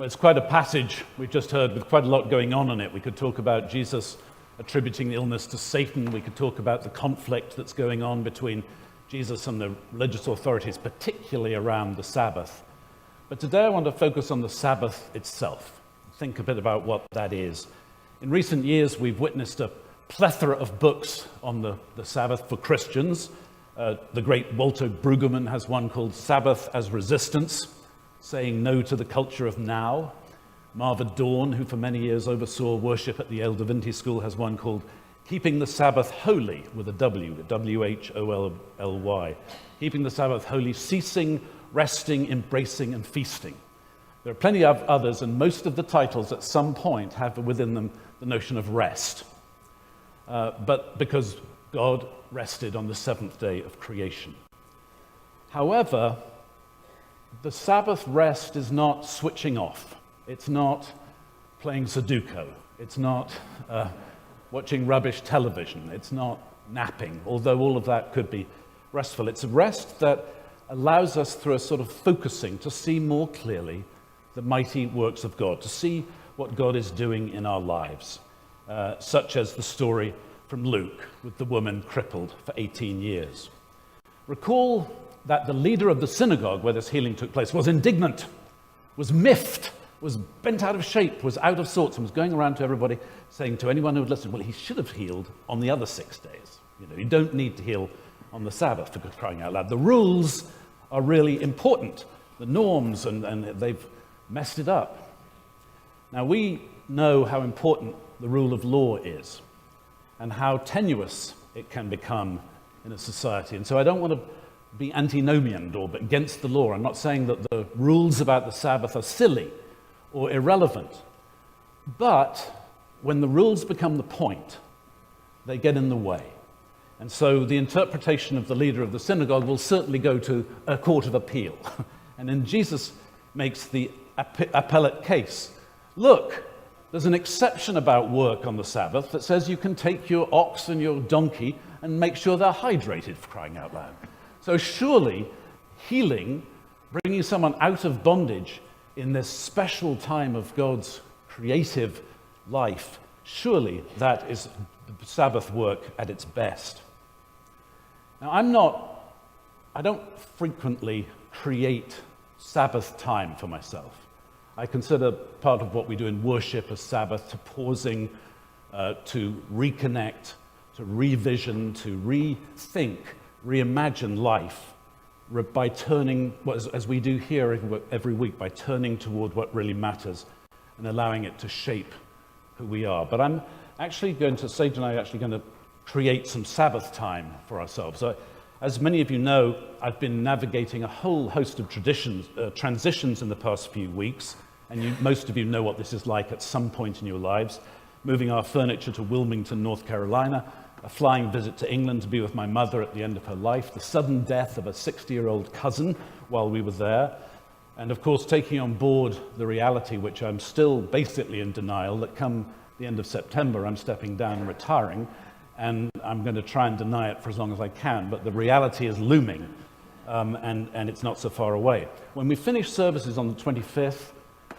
Well, it's quite a passage we've just heard with quite a lot going on in it. We could talk about Jesus attributing the illness to Satan. We could talk about the conflict that's going on between Jesus and the religious authorities, particularly around the Sabbath. But today I want to focus on the Sabbath itself. Think a bit about what that is. In recent years, we've witnessed a plethora of books on the Sabbath for Christians. The great Walter Brueggemann has one called Sabbath as Resistance, Saying No to the Culture of Now. Marva Dawn, who for many years oversaw worship at the Yale Divinity School, has one called Keeping the Sabbath Holy, with a W, W-H-O-L-L-Y. Keeping the Sabbath Holy, Ceasing, Resting, Embracing, and Feasting. There are plenty of others, and most of the titles at some point have within them the notion of rest. But because God rested on the seventh day of creation. However, the Sabbath rest is not switching off. It's not playing Sudoku. It's not watching rubbish television. It's not napping, although all of that could be restful. It's a rest that allows us, through a sort of focusing, to see more clearly the mighty works of God, to see what God is doing in our lives, such as the story from Luke with the woman crippled for 18 years. Recall that the leader of the synagogue where this healing took place was indignant, was miffed, was bent out of shape, was out of sorts, and was going around to everybody saying to anyone who would listen, well, he should have healed on the other 6 days. You don't need to heal on the Sabbath, for crying out loud. The rules are really important, the norms, and they've messed it up. Now, we know how important the rule of law is and how tenuous it can become in a society. And so I don't want to be antinomian or against the law. I'm not saying that the rules about the Sabbath are silly or irrelevant. But when the rules become the point, they get in the way. And so the interpretation of the leader of the synagogue will certainly go to a court of appeal. And then Jesus makes the appellate case. Look, there's an exception about work on the Sabbath that says you can take your ox and your donkey and make sure they're hydrated, for crying out loud. So surely healing, bringing someone out of bondage in this special time of God's creative life, surely that is Sabbath work at its best. Now, I don't frequently create Sabbath time for myself. I consider part of what we do in worship as Sabbath, to pausing, to reconnect, to revision, to rethink, reimagine life by turning, as we do here every week, by turning toward what really matters and allowing it to shape who we are. But I'm actually Sage and I are actually going to create some Sabbath time for ourselves. So, as many of you know, I've been navigating a whole host of transitions in the past few weeks, and most of you know what this is like at some point in your lives. Moving our furniture to Wilmington, North Carolina, a flying visit to England to be with my mother at the end of her life, the sudden death of a 60-year-old cousin while we were there, and of course taking on board the reality, which I'm still basically in denial, that come the end of September I'm stepping down and retiring, and I'm going to try and deny it for as long as I can, but the reality is looming, and it's not so far away. When we finish services on the 25th,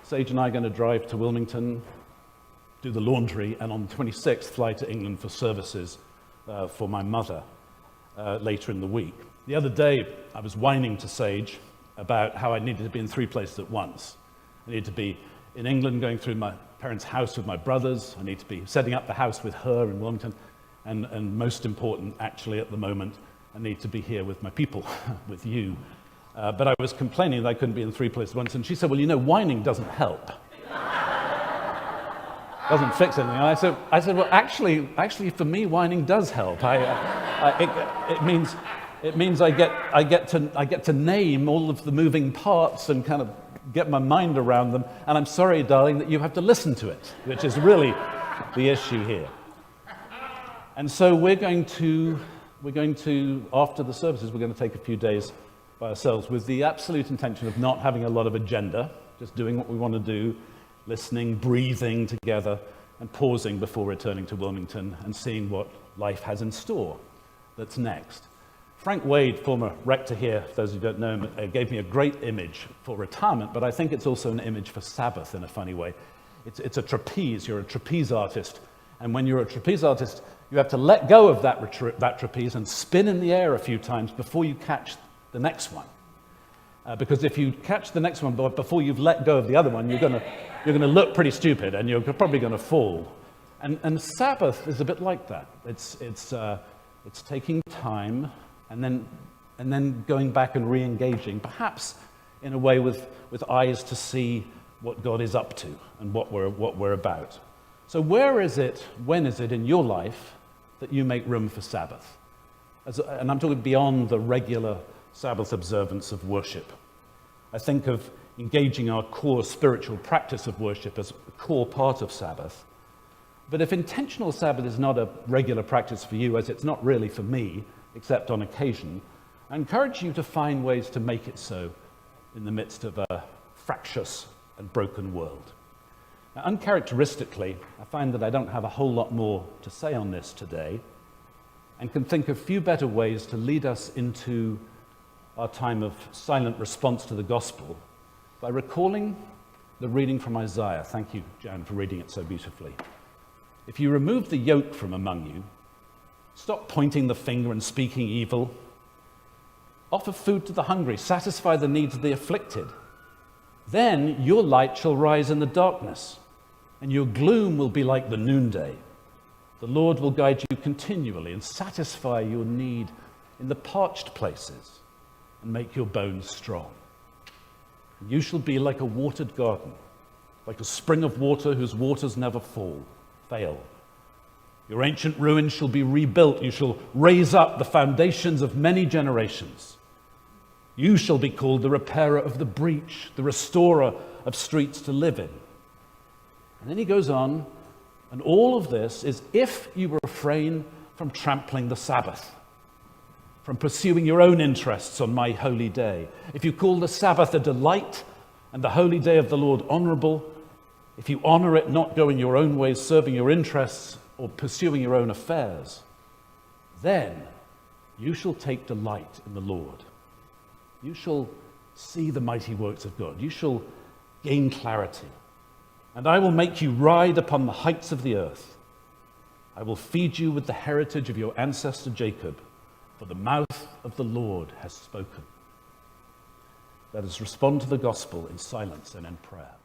Sage and I are going to drive to Wilmington, do the laundry, and on the 26th fly to England for services for my mother later in the week. The other day, I was whining to Sage about how I needed to be in 3 places at once. I needed to be in England going through my parents' house with my brothers. I need to be setting up the house with her in Wilmington. And most important, actually, at the moment, I need to be here with my people, with you. But I was complaining that I couldn't be in 3 places at once. And she said, well, whining doesn't help. Doesn't fix anything. And I said, well, actually, for me, whining does help. It means I get to name all of the moving parts and kind of get my mind around them. And I'm sorry, darling, that you have to listen to it, which is really the issue here. And so we're going to, after the services, we're going to take a few days by ourselves with the absolute intention of not having a lot of agenda, just doing what we want to do, listening, breathing together, and pausing before returning to Wilmington and seeing what life has in store that's next. Frank Wade, former rector here, for those who don't know him, gave me a great image for retirement, but I think it's also an image for Sabbath in a funny way. It's a trapeze. You're a trapeze artist. And when you're a trapeze artist, you have to let go of that trapeze and spin in the air a few times before you catch the next one. Because if you catch the next one before you've let go of the other one, you're going to look pretty stupid and you're probably going to fall. And Sabbath is a bit like that. It's taking time and then going back and re-engaging, perhaps in a way with eyes to see what God is up to and what we're about. So when is it in your life that you make room for Sabbath? And I'm talking beyond the regular Sabbath observance of worship. I think of engaging our core spiritual practice of worship as a core part of Sabbath. But if intentional Sabbath is not a regular practice for you, as it's not really for me, except on occasion, I encourage you to find ways to make it so in the midst of a fractious and broken world. Now, uncharacteristically, I find that I don't have a whole lot more to say on this today, and can think of few better ways to lead us into our time of silent response to the gospel by recalling the reading from Isaiah. Thank you, Jan, for reading it so beautifully. If you remove the yoke from among you, stop pointing the finger and speaking evil, offer food to the hungry, satisfy the needs of the afflicted, then your light shall rise in the darkness, and your gloom will be like the noonday. The Lord will guide you continually and satisfy your need in the parched places and make your bones strong. And you shall be like a watered garden, like a spring of water whose waters never fail. Your ancient ruins shall be rebuilt. You shall raise up the foundations of many generations. You shall be called the repairer of the breach, the restorer of streets to live in. And then he goes on, and all of this is if you refrain from trampling the Sabbath, from pursuing your own interests on my holy day. If you call the Sabbath a delight and the holy day of the Lord honorable, if you honor it not going your own ways, serving your interests or pursuing your own affairs, then you shall take delight in the Lord. You shall see the mighty works of God. You shall gain clarity. And I will make you ride upon the heights of the earth. I will feed you with the heritage of your ancestor Jacob, for the mouth of the Lord has spoken. Let us respond to the gospel in silence and in prayer.